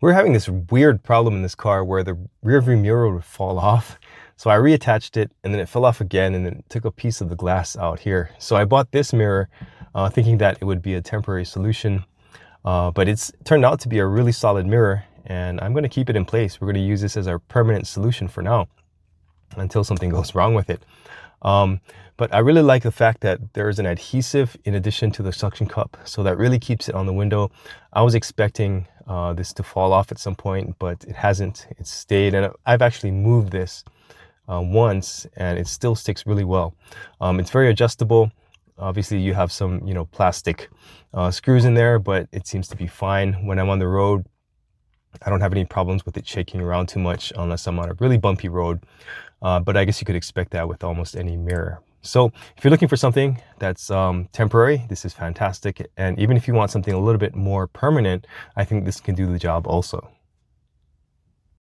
We're having this weird problem in this car where the rear view mirror would fall off. So I reattached it and then it fell off again and then took a piece of the glass out here. So I bought this mirror thinking that it would be a temporary solution, but it's turned out to be a really solid mirror, and I'm going to keep it in place. We're going to use this as our permanent solution for now until something goes wrong with it. But I really like the fact that there is an adhesive in addition to the suction cup, so that really keeps it on the window. I was expecting this to fall off at some point, but it hasn't. It's stayed, and I've actually moved this once and it still sticks really well. It's very adjustable. Obviously you have some plastic screws in there, but it seems to be fine. When I'm on the road, I don't have any problems with it shaking around too much unless I'm on a really bumpy road. But I guess you could expect that with almost any mirror. So if you're looking for something that's temporary, this is fantastic. And even if you want something a little bit more permanent, I think this can do the job also.